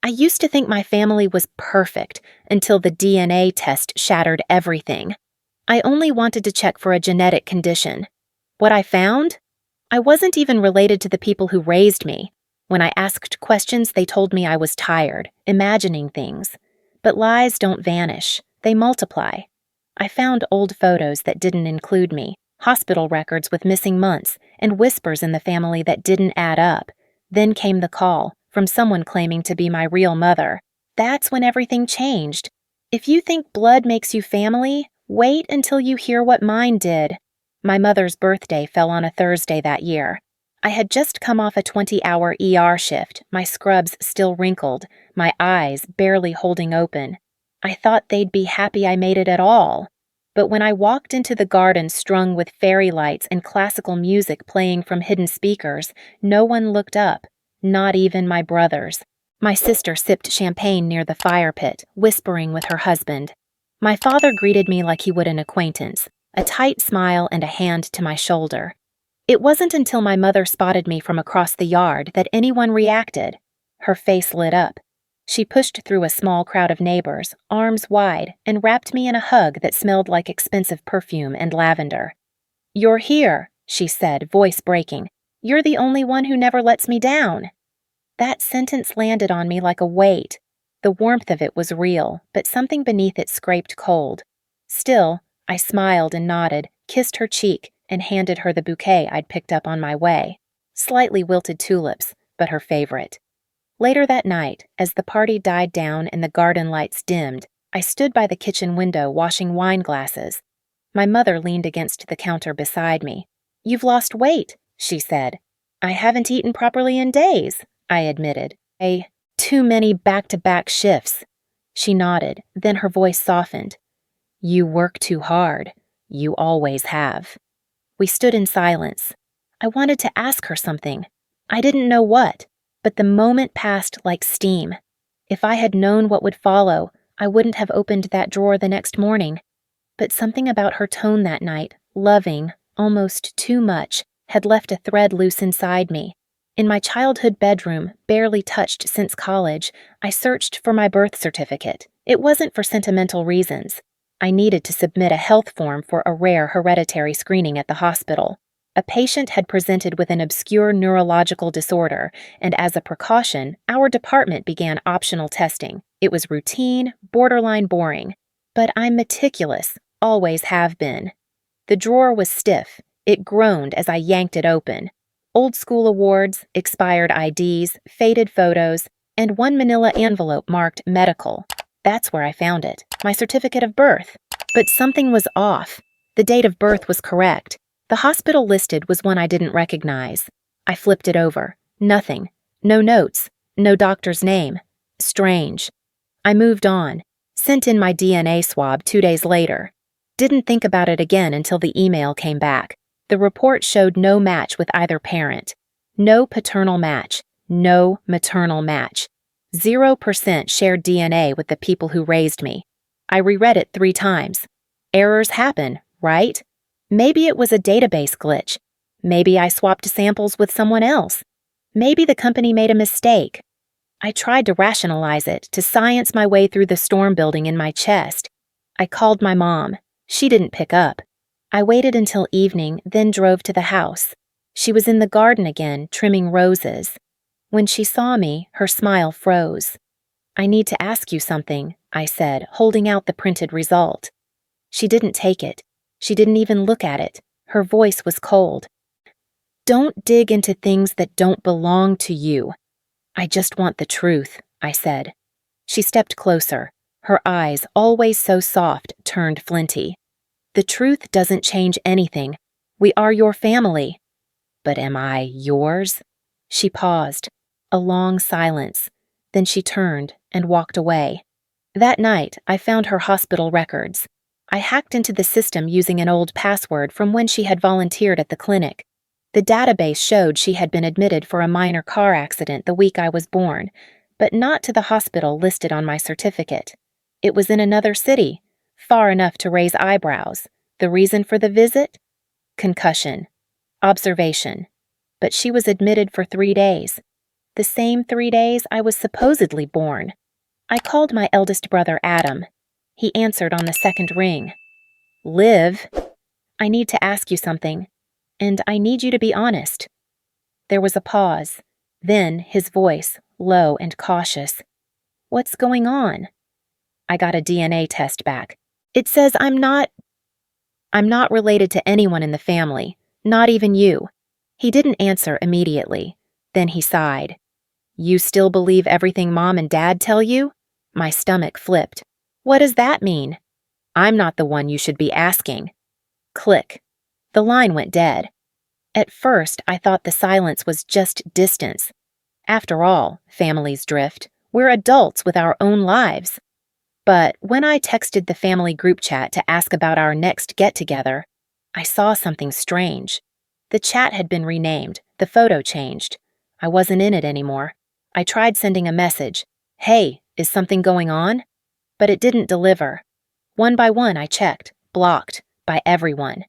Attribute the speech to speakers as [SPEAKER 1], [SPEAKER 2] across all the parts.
[SPEAKER 1] I used to think my family was perfect until the DNA test shattered everything. I only wanted to check for a genetic condition. What I found? I wasn't even related to the people who raised me. When I asked questions, they told me I was tired, imagining things. But lies don't vanish, they multiply. I found old photos that didn't include me, hospital records with missing months, and whispers in the family that didn't add up. Then came the call, from someone claiming to be my real mother. That's when everything changed. If you think blood makes you family, wait until you hear what mine did. My mother's birthday fell on a Thursday that year. I had just come off a 20-hour ER shift, my scrubs still wrinkled, my eyes barely holding open. I thought they'd be happy I made it at all. But when I walked into the garden strung with fairy lights and classical music playing from hidden speakers, no one looked up, not even my brothers. My sister sipped champagne near the fire pit, whispering with her husband. My father greeted me like he would an acquaintance, a tight smile and a hand to my shoulder. It wasn't until my mother spotted me from across the yard that anyone reacted. Her face lit up. She pushed through a small crowd of neighbors, arms wide, and wrapped me in a hug that smelled like expensive perfume and lavender. "You're here," she said, voice breaking. "You're the only one who never lets me down." That sentence landed on me like a weight. The warmth of it was real, but something beneath it scraped cold. Still, I smiled and nodded, kissed her cheek, and handed her the bouquet I'd picked up on my way. Slightly wilted tulips, but her favorite. Later that night, as the party died down and the garden lights dimmed, I stood by the kitchen window washing wine glasses. My mother leaned against the counter beside me. "You've lost weight," she said. "I haven't eaten properly in days," I admitted. Too many back-to-back shifts." She nodded, then her voice softened. "You work too hard. You always have." We stood in silence. I wanted to ask her something. I didn't know what, but the moment passed like steam. If I had known what would follow, I wouldn't have opened that drawer the next morning. But something about her tone that night, loving, almost too much, had left a thread loose inside me. In my childhood bedroom, barely touched since college, I searched for my birth certificate. It wasn't for sentimental reasons. I needed to submit a health form for a rare hereditary screening at the hospital. A patient had presented with an obscure neurological disorder, and as a precaution, our department began optional testing. It was routine, borderline boring. But I'm meticulous, always have been. The drawer was stiff. It groaned as I yanked it open. Old school awards, expired IDs, faded photos, and one manila envelope marked medical. That's where I found it, my certificate of birth. But something was off. The date of birth was correct. The hospital listed was one I didn't recognize. I flipped it over. Nothing. No notes. No doctor's name. Strange. I moved on. Sent in my DNA swab 2 days later. Didn't think about it again until the email came back. The report showed no match with either parent. No paternal match. No maternal match. 0% shared DNA with the people who raised me. I reread it 3 times. Errors happen, right? Maybe it was a database glitch. Maybe I swapped samples with someone else. Maybe the company made a mistake. I tried to rationalize it, to science my way through the storm building in my chest. I called my mom. She didn't pick up. I waited until evening, then drove to the house. She was in the garden again, trimming roses. When she saw me, her smile froze. "I need to ask you something," I said, holding out the printed result. She didn't take it. She didn't even look at it. Her voice was cold. "Don't dig into things that don't belong to you." "I just want the truth," I said. She stepped closer. Her eyes, always so soft, turned flinty. "The truth doesn't change anything. We are your family." "But am I yours?" She paused. A long silence. Then she turned and walked away. That night, I found her hospital records. I hacked into the system using an old password from when she had volunteered at the clinic. The database showed she had been admitted for a minor car accident the week I was born, but not to the hospital listed on my certificate. It was in another city, far enough to raise eyebrows. The reason for the visit? Concussion. Observation. But she was admitted for 3 days. the same 3 days I was supposedly born. I called my eldest brother Adam. He answered on the second ring. Liv, I need to ask you something, and I need you to be honest. There was a pause. Then his voice, low and cautious. What's going on? I got a DNA test back. It says I'm not related to anyone in the family, not even you. He didn't answer immediately. Then he sighed. You still believe everything Mom and Dad tell you? My stomach flipped. What does that mean? I'm not the one you should be asking. Click. The line went dead. At first, I thought the silence was just distance. After all, families drift. We're adults with our own lives. But when I texted the family group chat to ask about our next get-together, I saw something strange. The chat had been renamed, the photo changed. I wasn't in it anymore. I tried sending a message, "Hey, is something going on?" But it didn't deliver. One by one I checked, blocked, by everyone.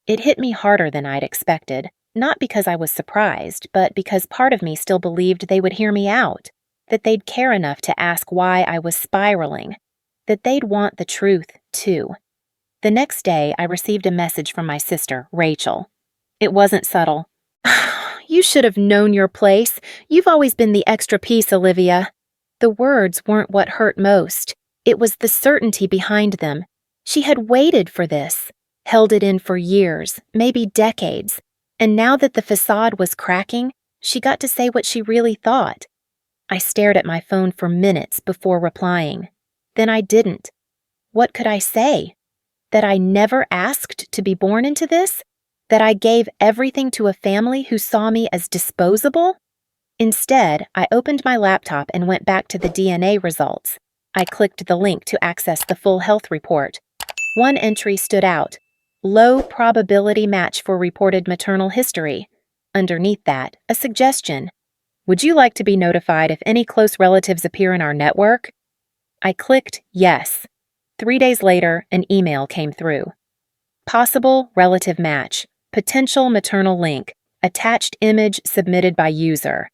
[SPEAKER 1] It hit me harder than I'd expected, not because I was surprised, but because part of me still believed they would hear me out, that they'd care enough to ask why I was spiraling, that they'd want the truth, too. The next day, I received a message from my sister, Rachel. It wasn't subtle. You should have known your place. You've always been the extra piece, Olivia. The words weren't what hurt most. It was the certainty behind them. She had waited for this, held it in for years, maybe decades, and now that the facade was cracking, she got to say what she really thought. I stared at my phone for minutes before replying. Then I didn't. What could I say? That I never asked to be born into this? That I gave everything to a family who saw me as disposable? Instead, I opened my laptop and went back to the DNA results. I clicked the link to access the full health report. One entry stood out. Low probability match for reported maternal history. Underneath that, a suggestion. Would you like to be notified if any close relatives appear in our network? I clicked yes. 3 days later, an email came through. Possible relative match. Potential maternal link. Attached image submitted by user.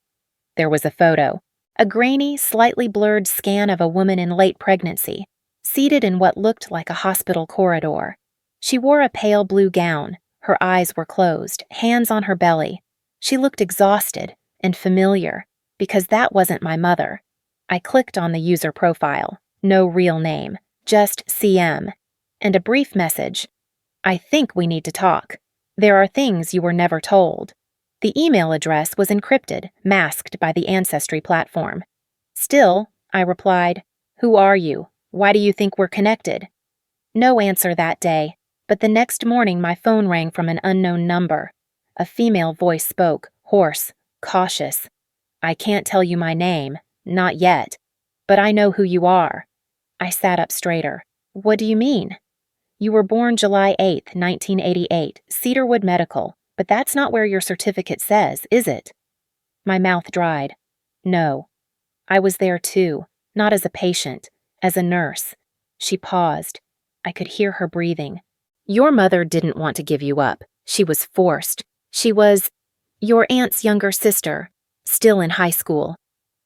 [SPEAKER 1] There was a photo. A grainy, slightly blurred scan of a woman in late pregnancy, seated in what looked like a hospital corridor. She wore a pale blue gown. Her eyes were closed, hands on her belly. She looked exhausted and familiar, because that wasn't my mother. I clicked on the user profile. No real name, just CM. And a brief message. I think we need to talk. There are things you were never told. The email address was encrypted, masked by the Ancestry platform. Still, I replied, who are you? Why do you think we're connected? No answer that day, but the next morning my phone rang from an unknown number. A female voice spoke, hoarse, cautious. I can't tell you my name, not yet, but I know who you are. I sat up straighter. What do you mean? You were born July 8th, 1988, Cedarwood Medical, but that's not where your certificate says, is it? My mouth dried. No. I was there too, not as a patient, as a nurse. She paused. I could hear her breathing. Your mother didn't want to give you up. She was forced. She was your aunt's younger sister, still in high school.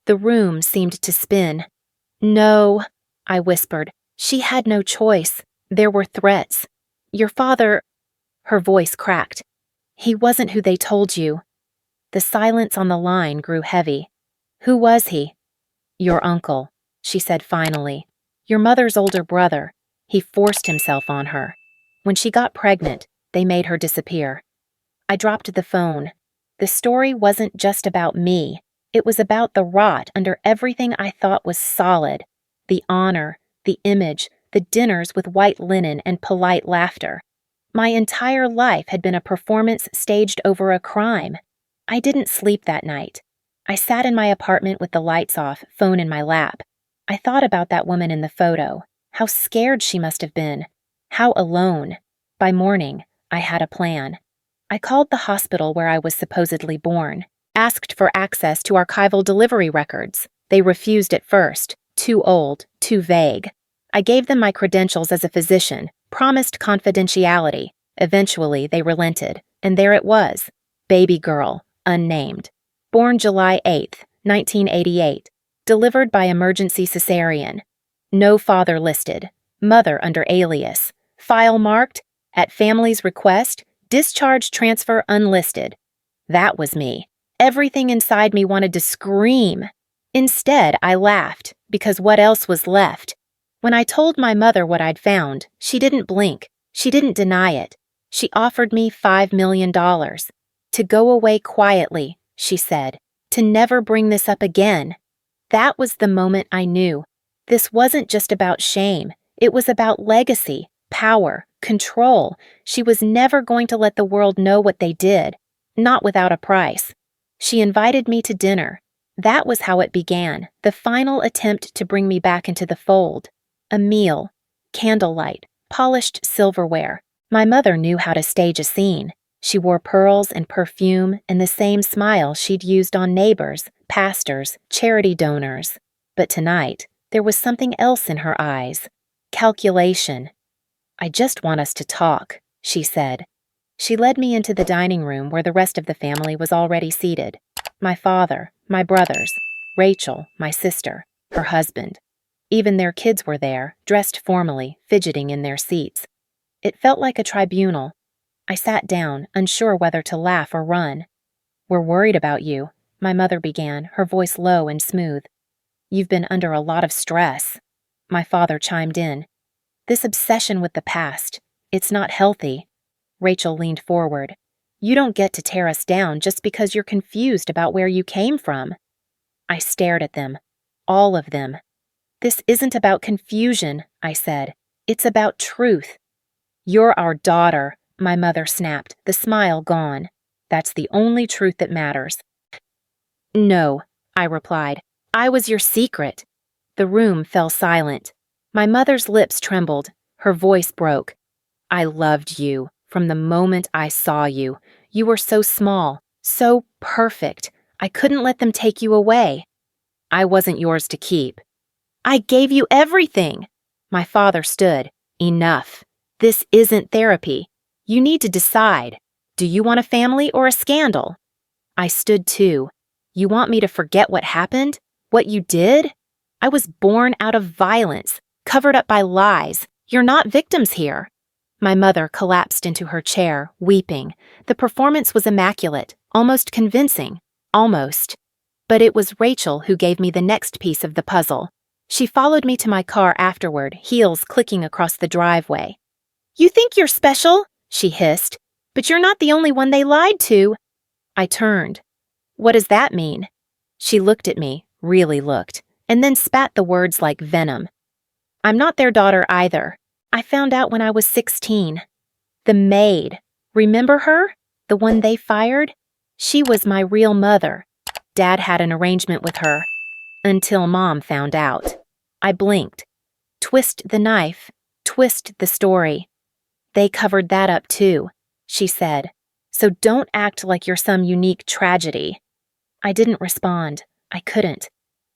[SPEAKER 1] The room seemed to spin. No, I whispered. She had no choice. There were threats. Your father... Her voice cracked. He wasn't who they told you. The silence on the line grew heavy. Who was he? Your uncle, she said finally. Your mother's older brother. He forced himself on her. When she got pregnant, they made her disappear. I dropped the phone. The story wasn't just about me. It was about the rot under everything I thought was solid. The honor, the image, the dinners with white linen and polite laughter. My entire life had been a performance staged over a crime. I didn't sleep that night. I sat in my apartment with the lights off, phone in my lap. I thought about that woman in the photo, how scared she must have been, how alone. By morning, I had a plan. I called the hospital where I was supposedly born, asked for access to archival delivery records. They refused at first, too old, too vague. I gave them my credentials as a physician, promised confidentiality. Eventually, they relented, and there it was, baby girl, unnamed. Born July 8th, 1988. Delivered by emergency cesarean. No father listed. Mother under alias. File marked, at family's request, discharge transfer unlisted. That was me. Everything inside me wanted to scream. Instead, I laughed, because what else was left? When I told my mother what I'd found, she didn't blink. She didn't deny it. She offered me $5 million. To go away quietly, she said. To never bring this up again. That was the moment I knew. This wasn't just about shame. It was about legacy, power, control. She was never going to let the world know what they did. Not without a price. She invited me to dinner. That was how it began, the final attempt to bring me back into the fold. A meal, candlelight, polished silverware. My mother knew how to stage a scene. She wore pearls and perfume and the same smile she'd used on neighbors, pastors, charity donors. But tonight, there was something else in her eyes. Calculation. "I just want us to talk," she said. She led me into the dining room where the rest of the family was already seated. My father, my brothers, Rachel, my sister, her husband. Even their kids were there, dressed formally, fidgeting in their seats. It felt like a tribunal. I sat down, unsure whether to laugh or run. "We're worried about you," my mother began, her voice low and smooth. "You've been under a lot of stress." My father chimed in. "This obsession with the past, it's not healthy." Rachel leaned forward. "You don't get to tear us down just because you're confused about where you came from." I stared at them. All of them. "This isn't about confusion," I said. "It's about truth." "You're our daughter," my mother snapped, the smile gone. "That's the only truth that matters." "No," I replied. "I was your secret." The room fell silent. My mother's lips trembled. Her voice broke. "I loved you from the moment I saw you. You were so small, so perfect. I couldn't let them take you away." "I wasn't yours to keep." "I gave you everything." My father stood. "Enough. This isn't therapy. You need to decide. Do you want a family or a scandal?" I stood too. "You want me to forget what happened? What you did? I was born out of violence, covered up by lies. You're not victims here." My mother collapsed into her chair, weeping. The performance was immaculate, almost convincing. Almost. But it was Rachel who gave me the next piece of the puzzle. She followed me to my car afterward, heels clicking across the driveway. "You think you're special," she hissed, "but you're not the only one they lied to." I turned. "What does that mean?" She looked at me, really looked, and then spat the words like venom. "I'm not their daughter either. I found out when I was 16. The maid. Remember her? The one they fired? She was my real mother. Dad had an arrangement with her. Until Mom found out." I blinked. "Twist the knife. Twist the story." "They covered that up too," she said. "So don't act like you're some unique tragedy." I didn't respond. I couldn't.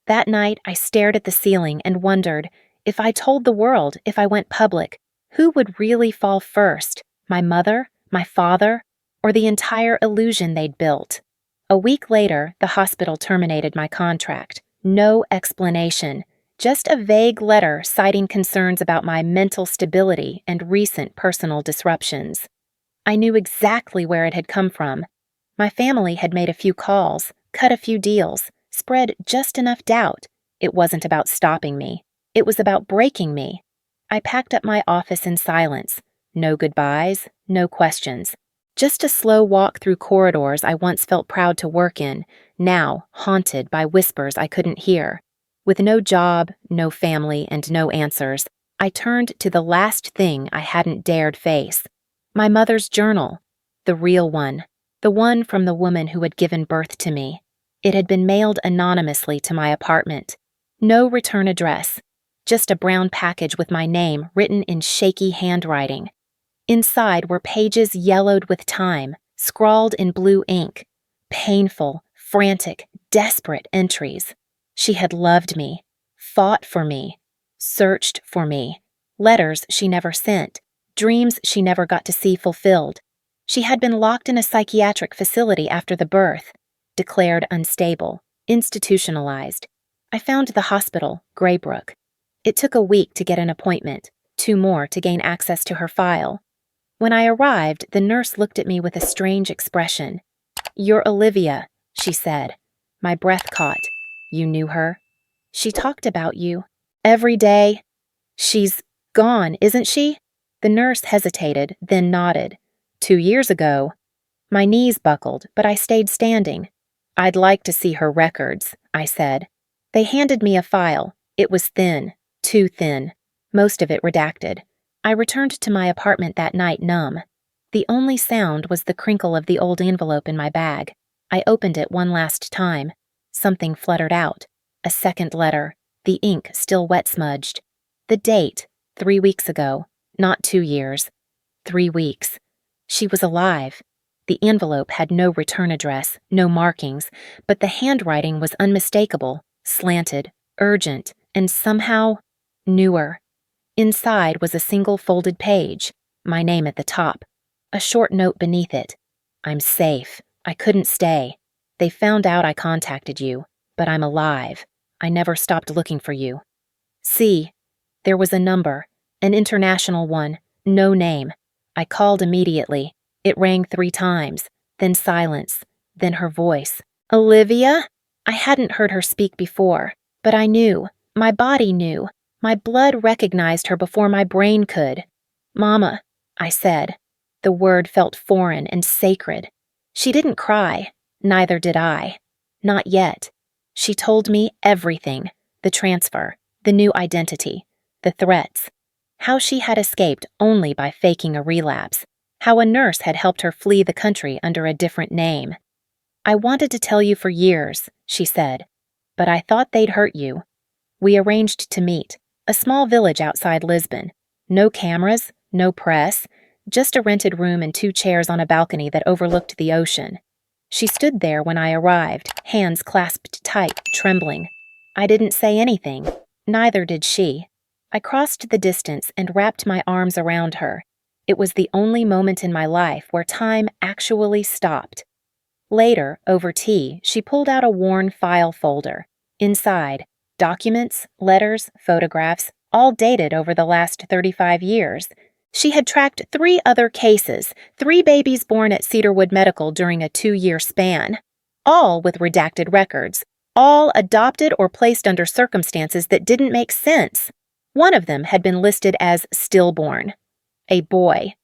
[SPEAKER 1] That night, I stared at the ceiling and wondered, if I told the world, if I went public, who would really fall first? My mother? My father? Or the entire illusion they'd built? A week later, the hospital terminated my contract. No explanation. Just a vague letter citing concerns about my mental stability and recent personal disruptions. I knew exactly where it had come from. My family had made a few calls, cut a few deals, spread just enough doubt. It wasn't about stopping me. It was about breaking me. I packed up my office in silence. No goodbyes, no questions. Just a slow walk through corridors I once felt proud to work in, now haunted by whispers I couldn't hear. With no job, no family, and no answers, I turned to the last thing I hadn't dared face. My mother's journal. The real one. The one from the woman who had given birth to me. It had been mailed anonymously to my apartment. No return address. Just a brown package with my name written in shaky handwriting. Inside were pages yellowed with time, scrawled in blue ink. Painful, frantic, desperate entries. She had loved me, fought for me, searched for me. Letters she never sent, dreams she never got to see fulfilled. She had been locked in a psychiatric facility after the birth, declared unstable, Institutionalized. I found the hospital, Graybrook. It took a week to get an appointment, 2 more to gain access to her file. When I arrived, the nurse looked at me with a strange expression. "You're Olivia," she said. My breath caught. "You knew her?" "She talked about you. Every day." "She's gone, isn't she?" The nurse hesitated, then nodded. 2 years ago. My knees buckled, but I stayed standing. "I'd like to see her records," I said. They handed me a file. It was thin, too thin, most of it redacted. I returned to my apartment that night numb. The only sound was the crinkle of the old envelope in my bag. I opened it one last time. Something fluttered out. A second letter, the ink still wet-smudged. The date, 3 weeks ago, not 2 years. 3 weeks. She was alive. The envelope had no return address, no markings, but the handwriting was unmistakable, slanted, urgent, and somehow newer. Inside was a single folded page, my name at the top, a short note beneath it. "I'm safe. I couldn't stay. They found out I contacted you, but I'm alive. I never stopped looking for you." See, there was a number, an international one, no name. I called immediately. It rang 3 times, then silence, then her voice. "Olivia?" I hadn't heard her speak before, but I knew. My body knew. My blood recognized her before my brain could. "Mama," I said. The word felt foreign and sacred. She didn't cry. Neither did I. Not yet. She told me everything. The transfer, the new identity, the threats. How she had escaped only by faking a relapse. How a nurse had helped her flee the country under a different name. "I wanted to tell you for years," she said, "but I thought they'd hurt you." We arranged to meet. A small village outside Lisbon. No cameras, no press, just a rented room and 2 chairs on a balcony that overlooked the ocean. She stood there when I arrived, hands clasped tight, trembling. I didn't say anything. Neither did she. I crossed the distance and wrapped my arms around her. It was the only moment in my life where time actually stopped. Later, over tea, she pulled out a worn file folder. Inside, documents, letters, photographs, all dated over the last 35 years. She had tracked 3 other cases, 3 babies born at Cedarwood Medical during a 2-year span. All with redacted records. All adopted or placed under circumstances that didn't make sense. One of them had been listed as stillborn. A boy.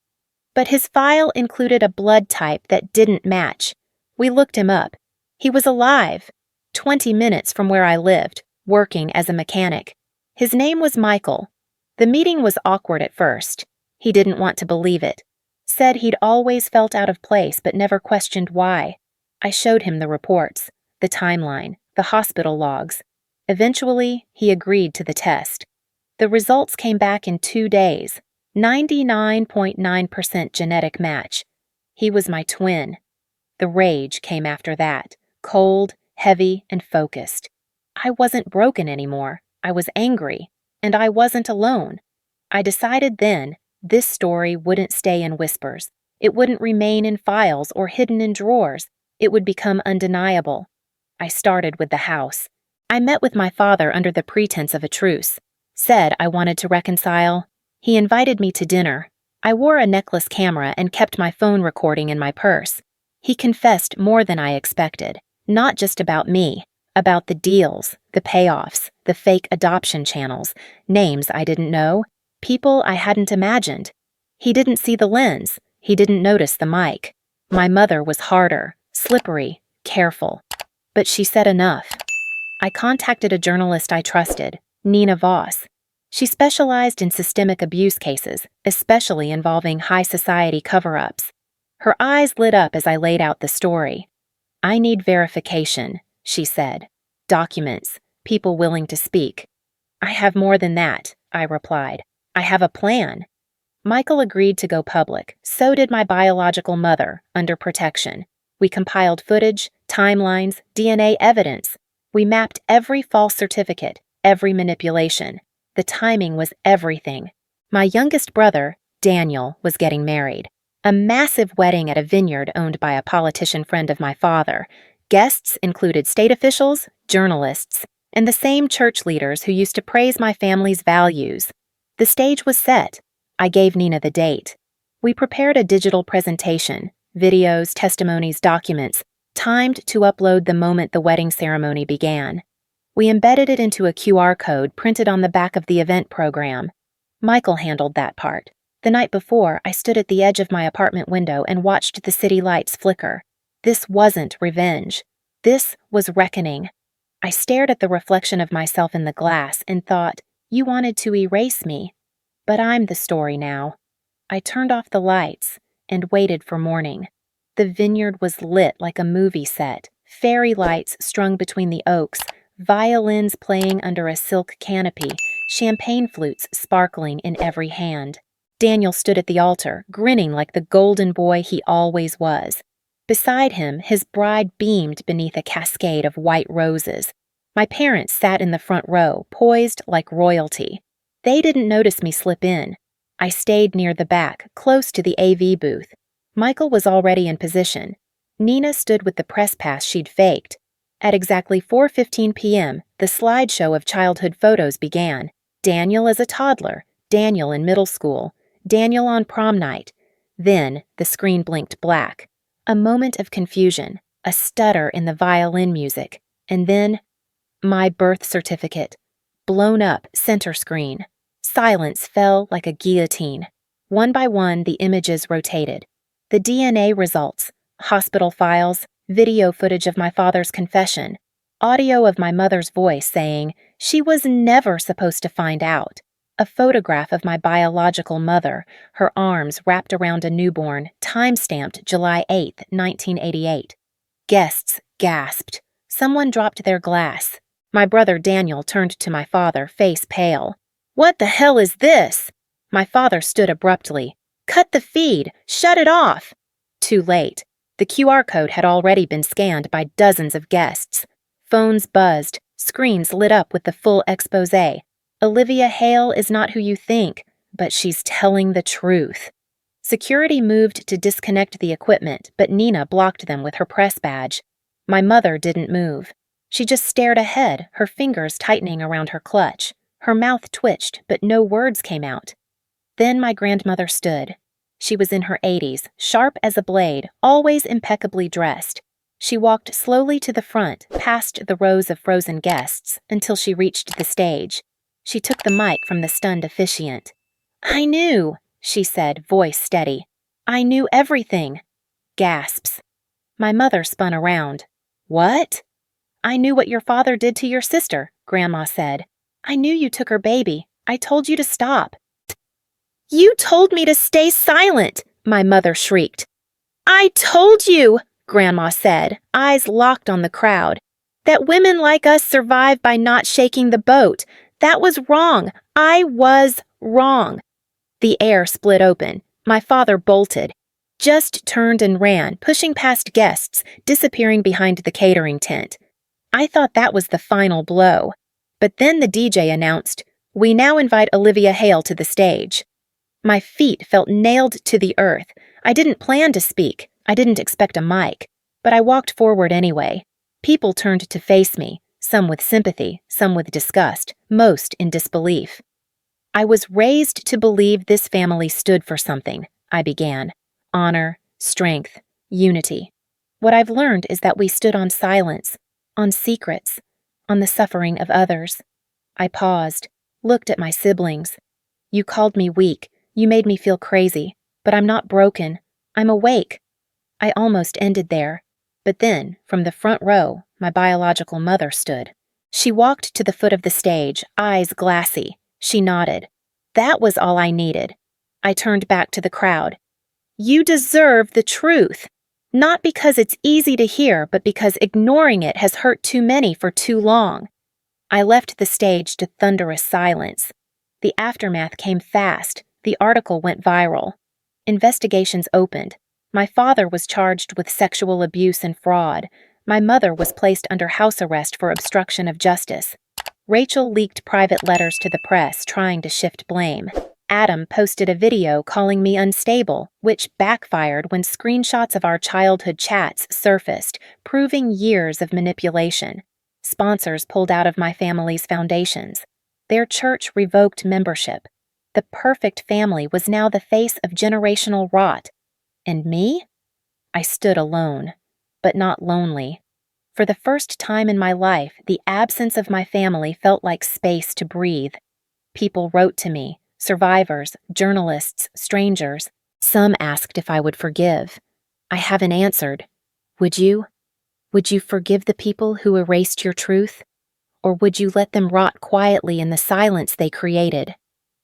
[SPEAKER 1] But his file included a blood type that didn't match. We looked him up. He was alive. 20 minutes from where I lived, working as a mechanic. His name was Michael. The meeting was awkward at first. He didn't want to believe it. Said he'd always felt out of place but never questioned why. I showed him the reports, the timeline, the hospital logs. Eventually, he agreed to the test. The results came back in 2 days. 99.9% genetic match. He was my twin. The rage came after that, cold, heavy, and focused. I wasn't broken anymore. I was angry, and I wasn't alone. I decided then this story wouldn't stay in whispers. It wouldn't remain in files or hidden in drawers. It would become undeniable. I started with the house. I met with my father under the pretense of a truce. Said I wanted to reconcile. He invited me to dinner. I wore a necklace camera and kept my phone recording in my purse. He confessed more than I expected, not just about me, about the deals, the payoffs, the fake adoption channels, names I didn't know, people I hadn't imagined. He didn't see the lens. He didn't notice the mic. My mother was harder, slippery, careful. But she said enough. I contacted a journalist I trusted, Nina Voss. She specialized in systemic abuse cases, especially involving high society cover-ups. Her eyes lit up as I laid out the story. "I need verification," she said. "Documents, people willing to speak." "I have more than that," I replied. "I have a plan." Michael agreed to go public. So did my biological mother, under protection. We compiled footage, timelines, DNA evidence. We mapped every false certificate, every manipulation. The timing was everything. My youngest brother, Daniel, was getting married. A massive wedding at a vineyard owned by a politician friend of my father. Guests included state officials, journalists, and the same church leaders who used to praise my family's values. The stage was set. I gave Nina the date. We prepared a digital presentation, videos, testimonies, documents, timed to upload the moment the wedding ceremony began. We embedded it into a QR code printed on the back of the event program. Michael handled that part. The night before, I stood at the edge of my apartment window and watched the city lights flicker. This wasn't revenge. This was reckoning. I stared at the reflection of myself in the glass and thought, you wanted to erase me. But I'm the story now. I turned off the lights and waited for morning. The vineyard was lit like a movie set, fairy lights strung between the oaks, violins playing under a silk canopy, champagne flutes sparkling in every hand. Daniel stood at the altar, grinning like the golden boy he always was. Beside him, his bride beamed beneath a cascade of white roses. My parents sat in the front row, poised like royalty. They didn't notice me slip in. I stayed near the back, close to the AV booth. Michael was already in position. Nina stood with the press pass she'd faked. At exactly 4:15 p.m., the slideshow of childhood photos began. Daniel as a toddler, Daniel in middle school, Daniel on prom night. Then the screen blinked black. A moment of confusion, a stutter in the violin music, and then my birth certificate. Blown up, center screen. Silence fell like a guillotine. One by one, the images rotated. The DNA results, hospital files, video footage of my father's confession, audio of my mother's voice saying she was never supposed to find out, a photograph of my biological mother, her arms wrapped around a newborn, time-stamped July 8, 1988. Guests gasped. Someone dropped their glass. My brother Daniel turned to my father, face pale. "What the hell is this?" My father stood abruptly. "Cut the feed! Shut it off!" Too late. The QR code had already been scanned by dozens of guests. Phones buzzed, screens lit up with the full exposé. Olivia Hale is not who you think, but she's telling the truth. Security moved to disconnect the equipment, but Nina blocked them with her press badge. My mother didn't move. She just stared ahead, her fingers tightening around her clutch. Her mouth twitched, but no words came out. Then my grandmother stood. She was in her 80s, sharp as a blade, always impeccably dressed. She walked slowly to the front, past the rows of frozen guests, until she reached the stage. She took the mic from the stunned officiant. "I knew," she said, voice steady. "I knew everything." Gasps. My mother spun around. "What?" "I knew what your father did to your sister," Grandma said. "I knew you took her baby. I told you to stop." "You told me to stay silent," my mother shrieked. "I told you," Grandma said, eyes locked on the crowd, "that women like us survive by not shaking the boat. That was wrong. I was wrong." The air split open. My father bolted. Just turned and ran, pushing past guests, disappearing behind the catering tent. I thought that was the final blow. But then the DJ announced, "We now invite Olivia Hale to the stage." My feet felt nailed to the earth. I didn't plan to speak. I didn't expect a mic. But I walked forward anyway. People turned to face me, some with sympathy, some with disgust, most in disbelief. "I was raised to believe this family stood for something," I began. "Honor, strength, unity. What I've learned is that we stood on silence, on secrets, on the suffering of others." I paused, looked at my siblings. "You called me weak. You made me feel crazy. But I'm not broken. I'm awake." I almost ended there. But then, from the front row, my biological mother stood. She walked to the foot of the stage, eyes glassy. She nodded. That was all I needed. I turned back to the crowd. "You deserve the truth. Not because it's easy to hear, but because ignoring it has hurt too many for too long." I left the stage to thunderous silence. The aftermath came fast. The article went viral. Investigations opened. My father was charged with sexual abuse and fraud. My mother was placed under house arrest for obstruction of justice. Rachel leaked private letters to the press trying to shift blame. Adam posted a video calling me unstable, which backfired when screenshots of our childhood chats surfaced, proving years of manipulation. Sponsors pulled out of my family's foundations. Their church revoked membership. The perfect family was now the face of generational rot. And me? I stood alone, but not lonely. For the first time in my life, the absence of my family felt like space to breathe. People wrote to me, survivors, journalists, strangers. Some asked if I would forgive. I haven't answered. Would you? Would you forgive the people who erased your truth? Or would you let them rot quietly in the silence they created?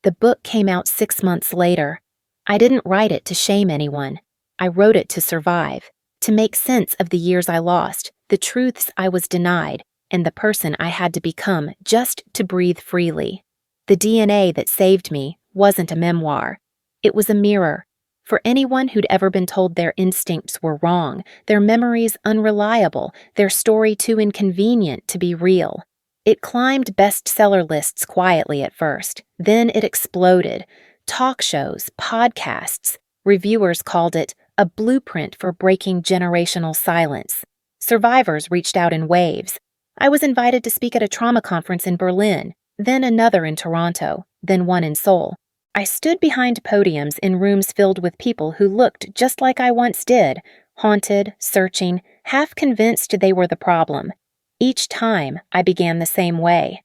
[SPEAKER 1] The book came out 6 months later. I didn't write it to shame anyone. I wrote it to survive, to make sense of the years I lost, the truths I was denied, and the person I had to become just to breathe freely. The DNA that saved me wasn't a memoir. It was a mirror. For anyone who'd ever been told their instincts were wrong, their memories unreliable, their story too inconvenient to be real. It climbed bestseller lists quietly at first. Then it exploded. Talk shows, podcasts. Reviewers called it a blueprint for breaking generational silence. Survivors reached out in waves. I was invited to speak at a trauma conference in Berlin, then another in Toronto, then one in Seoul. I stood behind podiums in rooms filled with people who looked just like I once did, haunted, searching, half convinced they were the problem. Each time, I began the same way.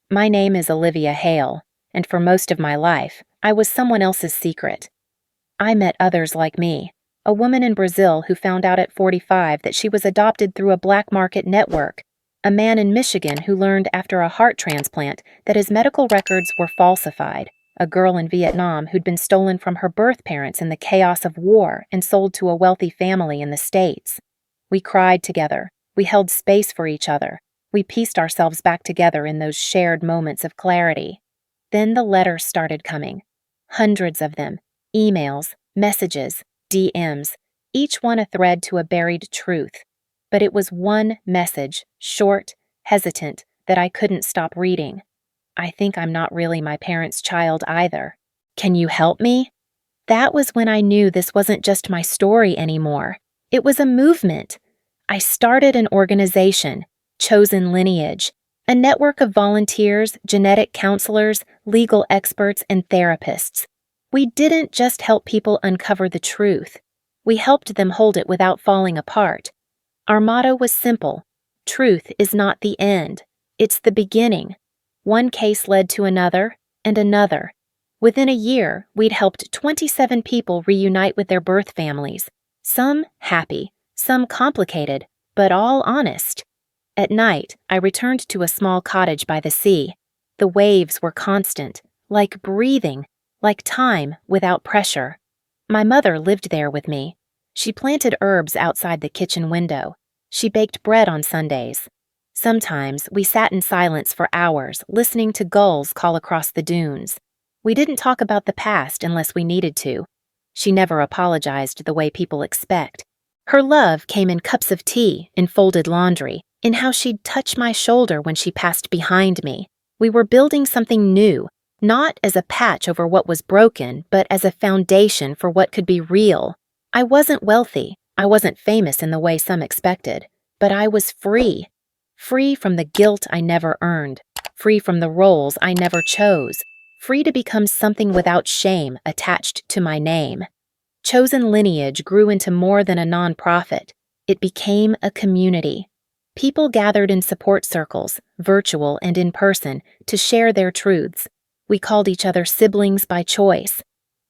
[SPEAKER 1] My name is Olivia Hale, and for most of my life, I was someone else's secret. I met others like me, a woman in Brazil who found out at 45 that she was adopted through a black market network, a man in Michigan who learned after a heart transplant that his medical records were falsified, a girl in Vietnam who'd been stolen from her birth parents in the chaos of war and sold to a wealthy family in the States. We cried together. We held space for each other. We pieced ourselves back together in those shared moments of clarity. Then the letters started coming. Hundreds of them. Emails, messages, DMs, each one a thread to a buried truth. But it was one message, short, hesitant, that I couldn't stop reading. I think I'm not really my parents' child either. Can you help me? That was when I knew this wasn't just my story anymore. It was a movement. I started an organization, Chosen Lineage, a network of volunteers, genetic counselors, legal experts, and therapists. We didn't just help people uncover the truth. We helped them hold it without falling apart. Our motto was simple. Truth is not the end. It's the beginning. One case led to another and another. Within a year, we'd helped 27 people reunite with their birth families. Some happy, some complicated, but all honest. At night, I returned to a small cottage by the sea. The waves were constant, like breathing, like time without pressure. My mother lived there with me. She planted herbs outside the kitchen window. She baked bread on Sundays. Sometimes we sat in silence for hours, listening to gulls call across the dunes. We didn't talk about the past unless we needed to. She never apologized the way people expect. Her love came in cups of tea, in folded laundry, in how she'd touch my shoulder when she passed behind me. We were building something new, not as a patch over what was broken, but as a foundation for what could be real. I wasn't wealthy. I wasn't famous in the way some expected. But I was free. Free from the guilt I never earned. Free from the roles I never chose. Free to become something without shame attached to my name. Chosen Lineage grew into more than a nonprofit. It became a community. People gathered in support circles, virtual and in person, to share their truths. We called each other siblings by choice.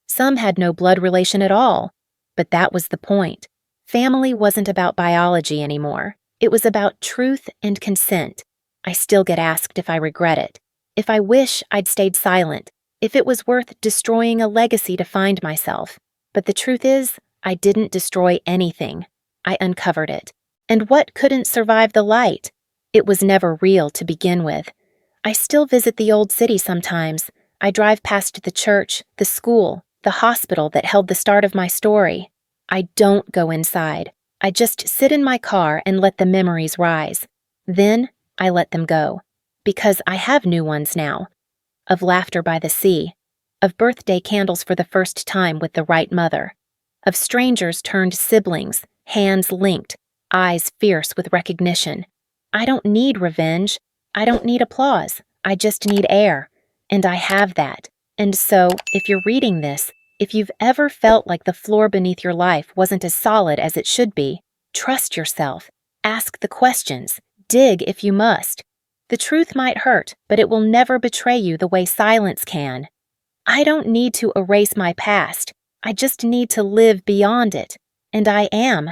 [SPEAKER 1] Some had no blood relation at all, but that was the point. Family wasn't about biology anymore. It was about truth and consent. I still get asked if I regret it, if I wish I'd stayed silent, if it was worth destroying a legacy to find myself. But the truth is, I didn't destroy anything. I uncovered it. And what couldn't survive the light? It was never real to begin with. I still visit the old city sometimes. I drive past the church, the school, the hospital that held the start of my story. I don't go inside. I just sit in my car and let the memories rise. Then I let them go. Because I have new ones now. Of laughter by the sea. of birthday candles for the first time with the right mother, of strangers turned siblings, hands linked, eyes fierce with recognition. I don't need revenge. I don't need applause. I just need air. And I have that. And so, if you're reading this, if you've ever felt like the floor beneath your life wasn't as solid as it should be, trust yourself. Ask the questions. Dig if you must. The truth might hurt, but it will never betray you the way silence can. I don't need to erase my past. I just need to live beyond it. And I am.